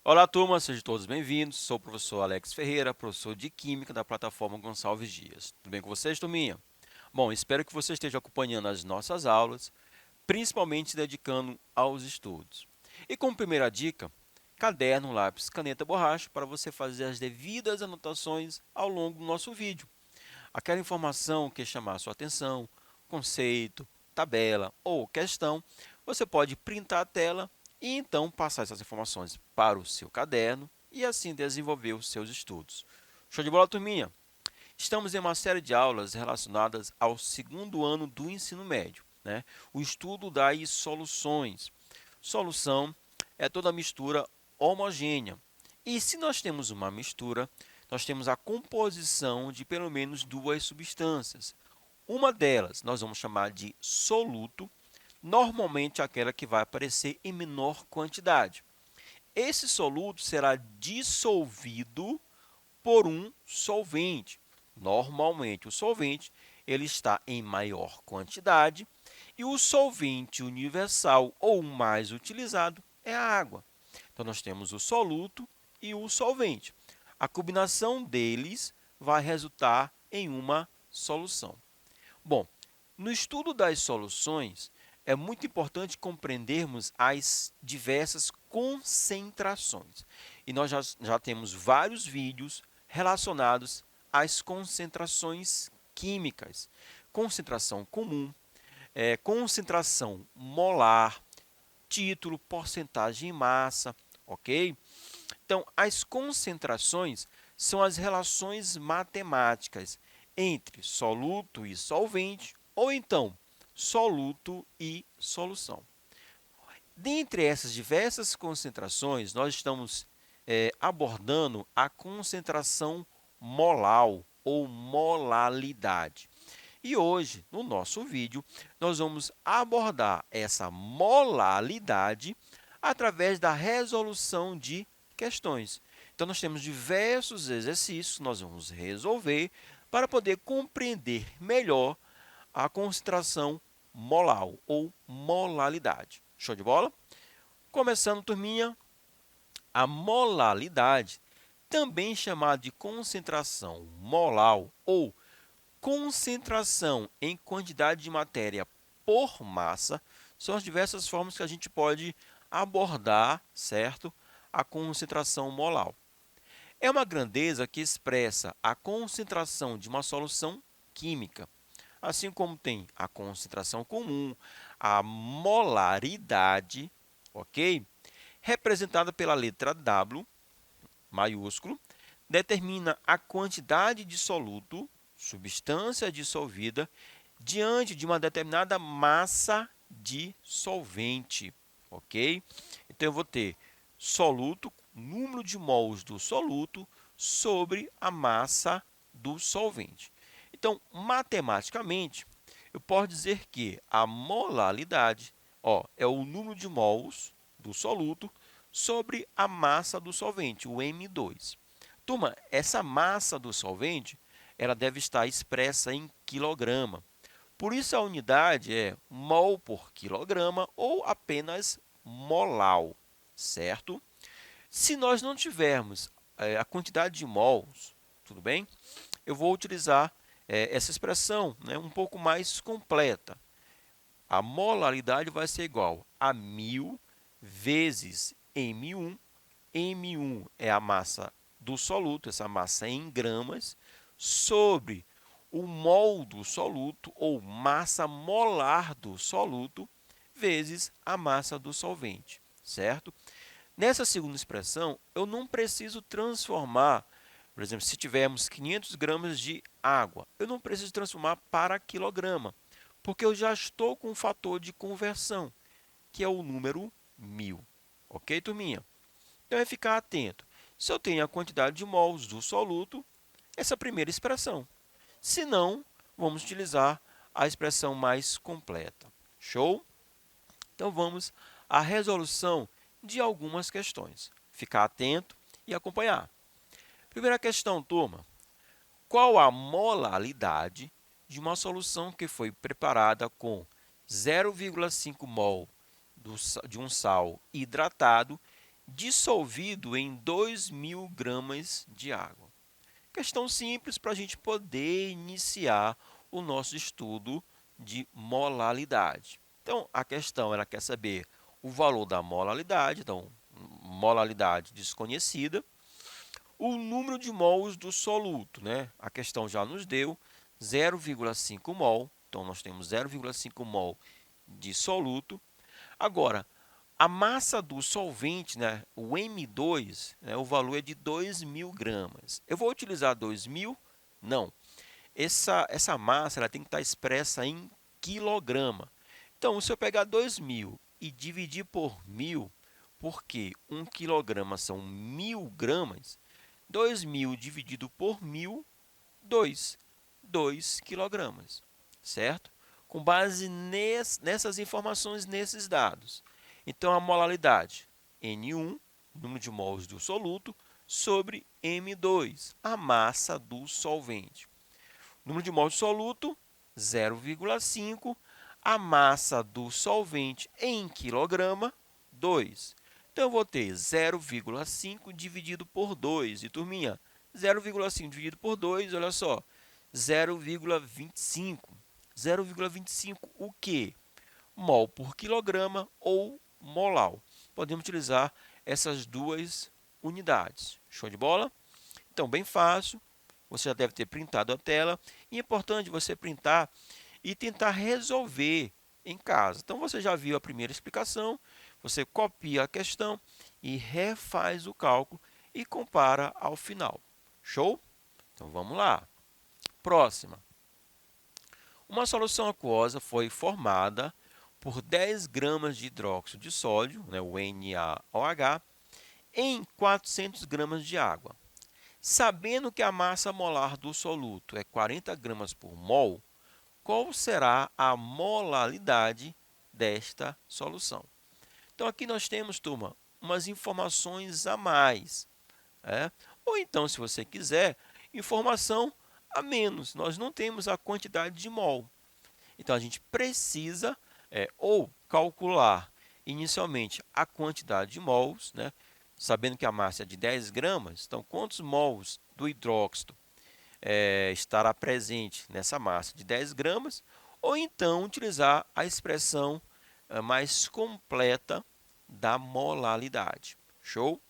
Olá, turma, sejam todos bem-vindos. Sou o professor Alex Ferreira, professor de Química da plataforma Gonçalves Dias. Tudo bem com vocês, turminha? Bom, espero que você esteja acompanhando as nossas aulas, principalmente se dedicando aos estudos. E como primeira dica, caderno, lápis, caneta, borracha, para você fazer as devidas anotações ao longo do nosso vídeo. Aquela informação que chamar a sua atenção, conceito, tabela ou questão, você pode printar a tela e então passar essas informações para o seu caderno e assim desenvolver os seus estudos. Show de bola, turminha? Estamos em uma série de aulas relacionadas ao segundo ano do ensino médio, né? O estudo das soluções. Solução é toda mistura homogênea. E se nós temos uma mistura, nós temos a composição de pelo menos duas substâncias. Uma delas nós vamos chamar de soluto, normalmente aquela que vai aparecer em menor quantidade. Esse soluto será dissolvido por um solvente. Normalmente o solvente ele está em maior quantidade e o solvente universal ou mais utilizado é a água. Então nós temos o soluto e o solvente. A combinação deles vai resultar em uma solução. Bom, no estudo das soluções, é muito importante compreendermos as diversas concentrações. E nós já temos vários vídeos relacionados às concentrações químicas. Concentração comum, concentração molar, título, porcentagem e massa, ok? Então, as concentrações são as relações matemáticas entre soluto e solvente, ou então soluto e solução. Dentre essas diversas concentrações, nós estamos abordando a concentração molar ou molalidade. E hoje, no nosso vídeo, nós vamos abordar essa molalidade através da resolução de questões. Então, nós temos diversos exercícios que nós vamos resolver para poder compreender melhor a concentração molar ou molalidade. Show de bola? Começando, turminha, a molalidade, também chamada de concentração molar ou concentração em quantidade de matéria por massa, são as diversas formas que a gente pode abordar, certo? A concentração molar. É uma grandeza que expressa a concentração de uma solução química, assim como tem a concentração comum, a molaridade, ok? Representada pela letra W, maiúsculo, determina a quantidade de soluto, substância dissolvida, diante de uma determinada massa de solvente, ok? Então, eu vou ter soluto, número de mols do soluto sobre a massa do solvente. Então, matematicamente, eu posso dizer que a molaridade é o número de mols do soluto sobre a massa do solvente, o M2. Turma, essa massa do solvente ela deve estar expressa em quilograma. Por isso, a unidade é mol por quilograma ou apenas molar, certo? Se nós não tivermos a quantidade de mols, tudo bem? Eu vou utilizar essa expressão um pouco mais completa. A molaridade vai ser igual a 1000 vezes M1. M1 é a massa do soluto, essa massa em gramas, sobre o mol do soluto, ou massa molar do soluto, vezes a massa do solvente, certo? Nessa segunda expressão, eu não preciso transformar, por exemplo, se tivermos 500 gramas de água, eu não preciso transformar para quilograma, porque eu já estou com o fator de conversão, que é o número 1000. Ok, turminha? Então, é ficar atento. Se eu tenho a quantidade de mols do soluto, essa primeira expressão. Se não, vamos utilizar a expressão mais completa. Show? Então, vamos à resolução de algumas questões. Ficar atento e acompanhar. Primeira questão, turma. qual a molaridade de uma solução que foi preparada com 0,5 mol de um sal hidratado dissolvido em 2.000 gramas de água. Questão simples para a gente poder iniciar o nosso estudo de molaridade. Então, a questão ela quer saber o valor da molaridade, então, molaridade desconhecida, o número de mols do soluto, né? A questão já nos deu 0,5 mol, então nós temos 0,5 mol de soluto. Agora, a massa do solvente, né, o M2, né, o valor é de 2.000 gramas. Eu vou utilizar 2.000? Não. Essa massa ela tem que estar expressa em quilograma. Então, se eu pegar 2.000 e dividir por 1.000, porque 1 quilograma são 1.000 gramas, 2.000 dividido por 1.000, 2 quilogramas, certo? Com base nessas informações, nesses dados. Então, a molaridade, N1, número de mols do soluto, sobre M2, a massa do solvente. Número de mols do soluto, 0,5, a massa do solvente em quilograma, 2. Então, eu vou ter 0,5 dividido por 2. E, turminha, 0,5 dividido por 2, olha só, 0,25. 0,25 o quê? Mol por quilograma ou molar. Podemos utilizar essas duas unidades. Show de bola? Então, bem fácil. Você já deve ter printado a tela. E é importante você printar e tentar resolver em casa. Então, você já viu a primeira explicação. Você copia a questão e refaz o cálculo e compara ao final. Show? Então, vamos lá. Próxima. Uma solução aquosa foi formada por 10 gramas de hidróxido de sódio, né, o NaOH, em 400 gramas de água. Sabendo que a massa molar do soluto é 40 gramas por mol, qual será a molaridade desta solução? Então, aqui nós temos, turma, umas informações a mais. Ou então, se você quiser, informação a menos. Nós não temos a quantidade de mol. Então, a gente precisa ou calcular inicialmente a quantidade de mols, né? Sabendo que a massa é de 10 gramas, então quantos mols do hidróxido estará presente nessa massa de 10 gramas, ou então utilizar a expressão mais completa da molaridade. Show?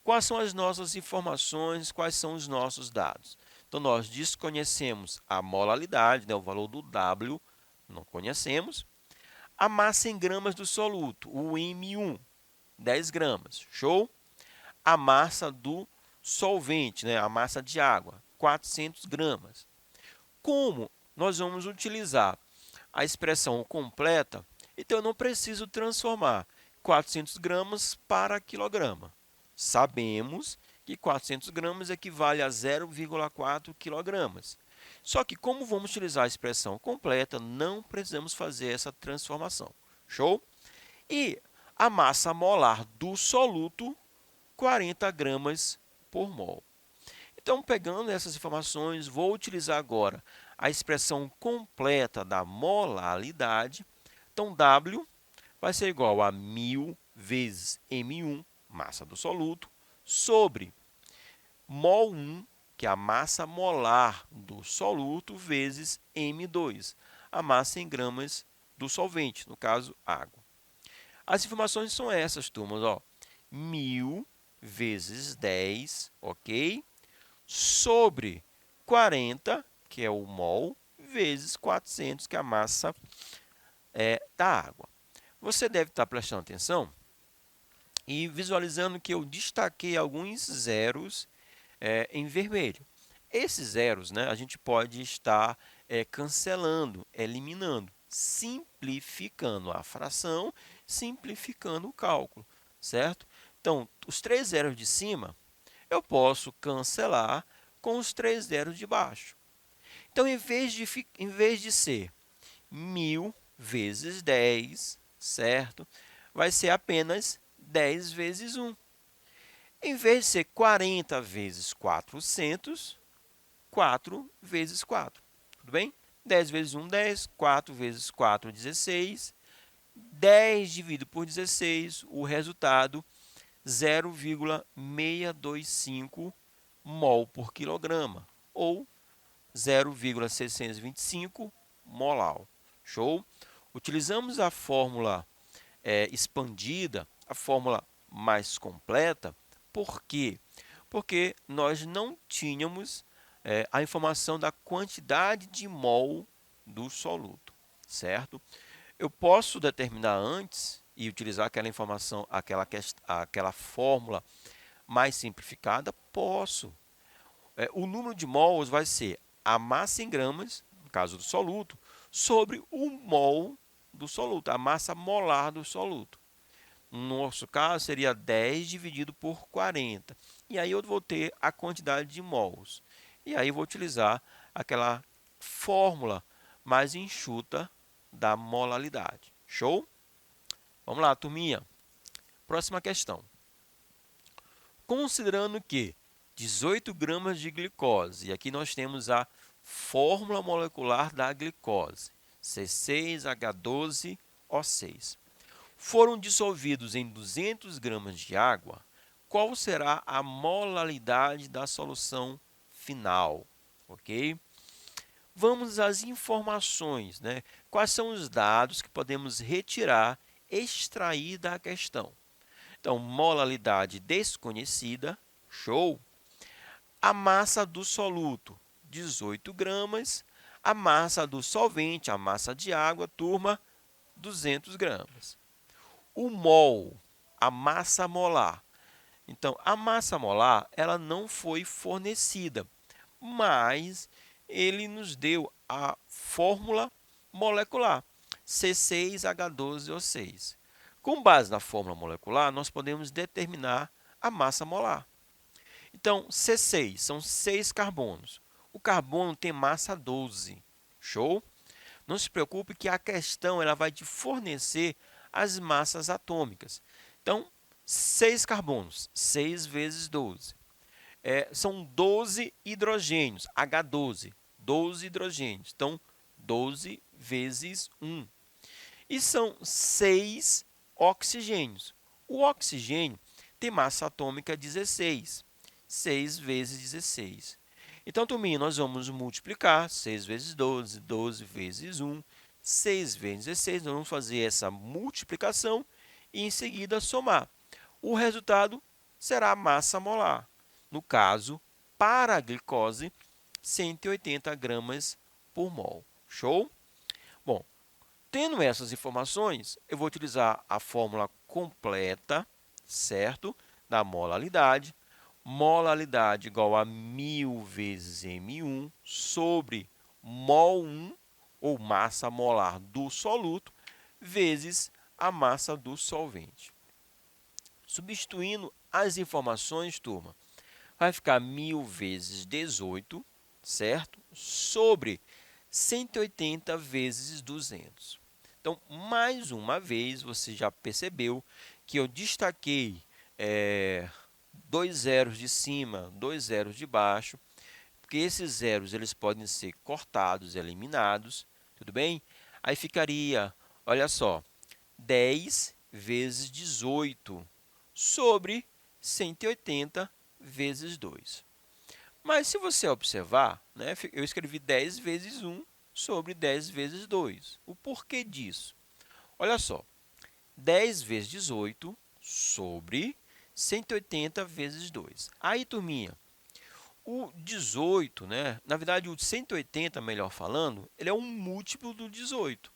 Quais são as nossas informações, quais são os nossos dados? Então, nós desconhecemos a molaridade, né, o valor do W, não conhecemos. A massa em gramas do soluto, o M1, 10 gramas. Show? A massa do solvente, né, a massa de água, 400 gramas. Como nós vamos utilizar a expressão completa, então eu não preciso transformar 400 gramas para quilograma. Sabemos que 400 gramas equivale a 0,4 quilogramas. Só que como vamos utilizar a expressão completa, não precisamos fazer essa transformação. Show? E a massa molar do soluto, 40 gramas por mol. Então, pegando essas informações, vou utilizar agora a expressão completa da molaridade. Então, W vai ser igual a 1.000 vezes M1, massa do soluto, sobre mol1, que é a massa molar do soluto, vezes M2, a massa em gramas do solvente, no caso, água. As informações são essas, turmas. 1.000 vezes 10, ok? Sobre 40, que é o mol, vezes 400, que é a massa da água. Você deve estar prestando atenção e visualizando que eu destaquei alguns zeros em vermelho. Esses zeros, né, a gente pode estar cancelando, eliminando, simplificando a fração, simplificando o cálculo, certo? Então, os 3 zeros de cima, eu posso cancelar com os 3 zeros de baixo. Então, em vez de ser 1.000 vezes 10, certo? Vai ser apenas 10 vezes 1. Em vez de ser 40 vezes 400 4 vezes 4. Tudo bem? 10 vezes 1, 10. 4 vezes 4, 16. 10 dividido por 16, o resultado 0,625 mol por quilograma, ou 0,625 molar. Show? Utilizamos a fórmula expandida, a fórmula mais completa. Por quê? Porque nós não tínhamos a informação da quantidade de mol do soluto, certo? Eu posso determinar antes e utilizar aquela informação, aquela fórmula mais simplificada? Posso. O número de mols vai ser a massa em gramas, no caso do soluto, sobre o mol do soluto, a massa molar do soluto. No nosso caso, seria 10 dividido por 40. E aí eu vou ter a quantidade de mols. E aí eu vou utilizar aquela fórmula mais enxuta da molaridade. Show? Vamos lá, turminha. Próxima questão. Considerando que 18 gramas de glicose, e aqui nós temos a fórmula molecular da glicose, C6H12O6, foram dissolvidos em 200 gramas de água, qual será a molaridade da solução final? Ok? Vamos às informações, né? Quais são os dados que podemos retirar, extrair da questão? Então, molaridade desconhecida, show. A massa do soluto, 18 gramas. A massa do solvente, a massa de água, turma, 200 gramas. O mol, a massa molar. Então, a massa molar, ela não foi fornecida, mas ele nos deu a fórmula molecular, C6H12O6. Com base na fórmula molecular, nós podemos determinar a massa molar. Então, C6 são 6 carbonos. O carbono tem massa 12. Show? Não se preocupe que a questão ela vai te fornecer as massas atômicas. Então, 6 carbonos, 6 vezes 12. São 12 hidrogênios, H12, 12 hidrogênios. Então, 12 vezes 1. E são 6 oxigênios. O oxigênio tem massa atômica 16. 6 vezes 16. Então, turminha, nós vamos multiplicar 6 vezes 12, 12 vezes 1, 6 vezes 16. Nós vamos fazer essa multiplicação e, em seguida, somar. O resultado será a massa molar. No caso, para a glicose, 180 gramas por mol. Show? Bom, tendo essas informações, eu vou utilizar a fórmula completa, certo? Da molaridade. Molaridade igual a 1000 vezes M1 sobre mol1, ou massa molar do soluto, vezes a massa do solvente. Substituindo as informações, turma, vai ficar 1000 vezes 18, certo? Sobre 180 vezes 200. Então, mais uma vez, você já percebeu que eu destaquei 2 zeros de cima, 2 zeros de baixo, porque esses zeros eles podem ser cortados, eliminados, tudo bem? Aí ficaria, olha só, 10 vezes 18 sobre 180 vezes 2. Mas se você observar, né, eu escrevi 10 vezes 1 sobre 10 vezes 2. O porquê disso? Olha só, 10 vezes 18 sobre 180 vezes 2. Aí, turminha, o 18, né, na verdade, o 180, melhor falando, ele é um múltiplo do 18.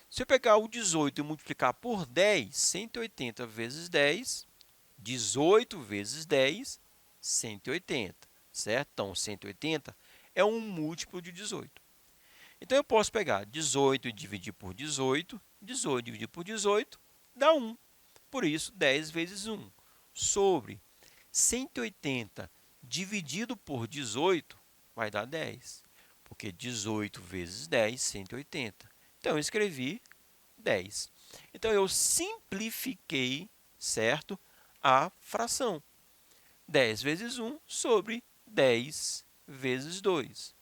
Se eu pegar o 18 e multiplicar por 10, 180 vezes 10, 18 vezes 10, 180, certo? Então, 180 é um múltiplo de 18. Então, eu posso pegar 18 e dividir por 18, 18 dividir por 18, dá 1. Por isso, 10 vezes 1 sobre 180 dividido por 18 vai dar 10, porque 18 vezes 10, 180. Então, eu escrevi 10. Então, eu simplifiquei, certo, a fração. 10 vezes 1 sobre 10 vezes 2.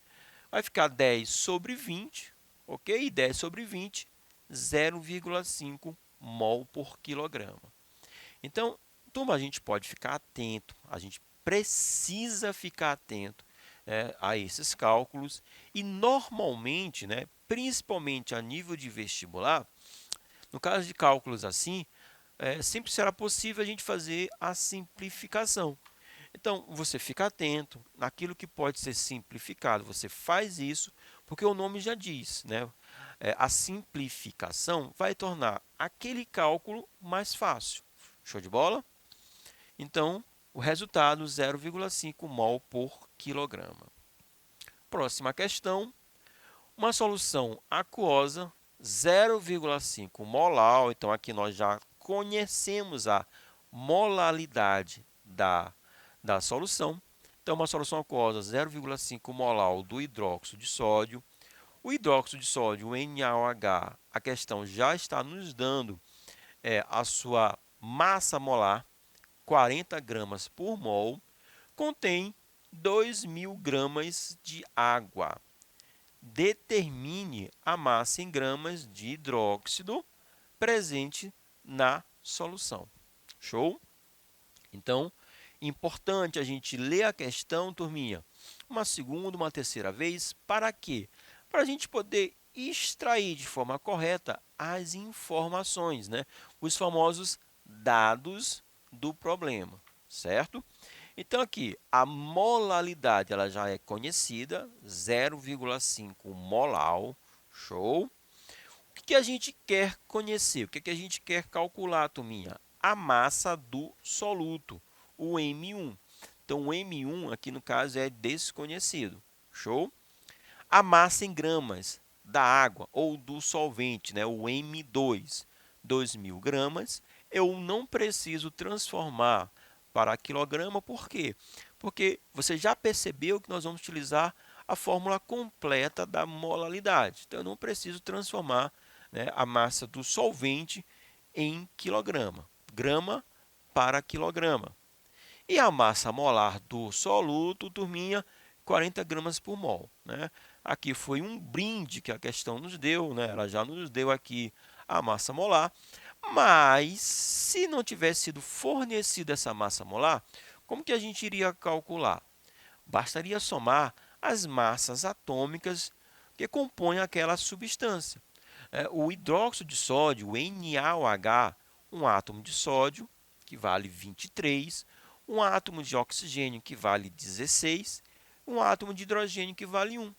Vai ficar 10 sobre 20, ok? E 10 sobre 20, 0,5 mol por quilograma. Então, turma, a gente pode ficar atento, a gente precisa ficar atento a esses cálculos e normalmente, principalmente a nível de vestibular, no caso de cálculos assim, sempre será possível a gente fazer a simplificação. Então, você fica atento naquilo que pode ser simplificado. Você faz isso porque o nome já diz, né? A simplificação vai tornar aquele cálculo mais fácil. Show de bola? Então, o resultado 0,5 mol por quilograma. Próxima questão. Uma solução aquosa 0,5 molar. Então, aqui nós já conhecemos a molalidade da solução. Então, uma solução aquosa 0,5 molar do hidróxido de sódio. O hidróxido de sódio, o NaOH, a questão já está nos dando a sua massa molar, 40 gramas por mol, contém 2.000 gramas de água. Determine a massa em gramas de hidróxido presente na solução. Show? Então, importante a gente ler a questão, turminha, uma segunda, uma terceira vez. Para quê? Para a gente poder extrair de forma correta as informações, os famosos dados do problema, certo? Então, aqui, a molalidade ela já é conhecida, 0,5 molar, show? O que a gente quer conhecer? O que a gente quer calcular, turminha? A massa do soluto, o M1. Então, o M1 aqui no caso é desconhecido, show? A massa em gramas da água ou do solvente, o M2, 2.000 gramas, eu não preciso transformar para quilograma, por quê? Porque você já percebeu que nós vamos utilizar a fórmula completa da molalidade. Então, eu não preciso transformar a massa do solvente em quilograma, grama para quilograma. E a massa molar do soluto, turminha, 40 gramas por mol. Aqui foi um brinde que a questão nos deu, ela já nos deu aqui a massa molar, mas se não tivesse sido fornecida essa massa molar, como que a gente iria calcular? Bastaria somar as massas atômicas que compõem aquela substância. O hidróxido de sódio, o NaOH, um átomo de sódio, que vale 23, um átomo de oxigênio, que vale 16, um átomo de hidrogênio, que vale 1.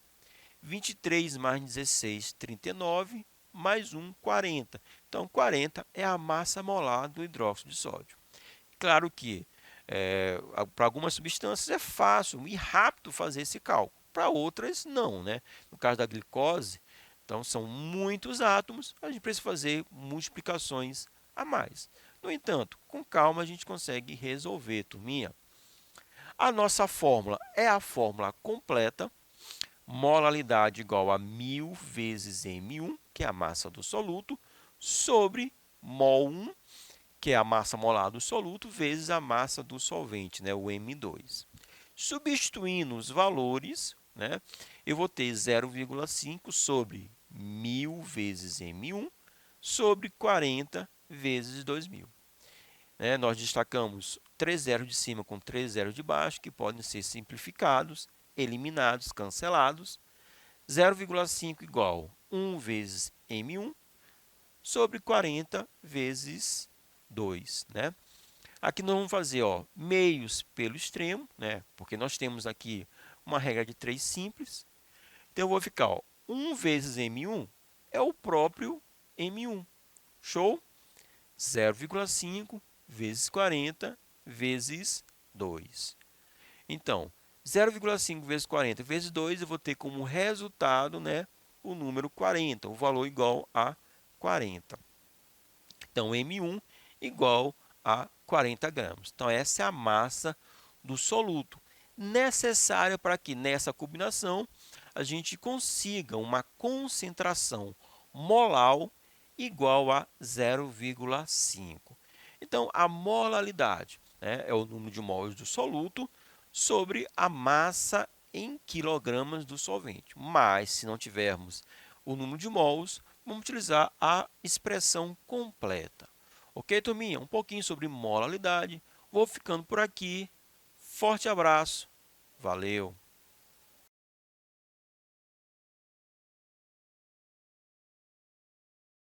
23 mais 16, 39, mais 1, 40. Então, 40 é a massa molar do hidróxido de sódio. Claro que para algumas substâncias é fácil e rápido fazer esse cálculo, para outras não. No caso da glicose, então são muitos átomos, a gente precisa fazer multiplicações a mais. No entanto, com calma a gente consegue resolver, turminha. A nossa fórmula é a fórmula completa, molalidade igual a 1.000 vezes M1, que é a massa do soluto, sobre mol1, que é a massa molar do soluto, vezes a massa do solvente, o M2. Substituindo os valores, eu vou ter 0,5 sobre 1.000 vezes M1 sobre 40 vezes 2.000. Nós destacamos 3 zeros de cima com 3 zeros de baixo, que podem ser simplificados, eliminados, cancelados. 0,5 igual 1 vezes M1 sobre 40 vezes 2. Aqui nós vamos fazer meios pelo extremo, porque nós temos aqui uma regra de 3 simples. Então, eu vou ficar 1 vezes M1 é o próprio M1. Show? 0,5 vezes 40 vezes 2. Então, 0,5 vezes 40 vezes 2, eu vou ter como resultado o número 40, o valor igual a 40. Então, M1 igual a 40 gramas. Então, essa é a massa do soluto, necessária para que nessa combinação a gente consiga uma concentração molar igual a 0,5. Então, a molalidade é o número de mols do soluto sobre a massa em quilogramas do solvente. Mas, se não tivermos o número de mols, vamos utilizar a expressão completa. Ok, turminha? Um pouquinho sobre molaridade. Vou ficando por aqui. Forte abraço. Valeu!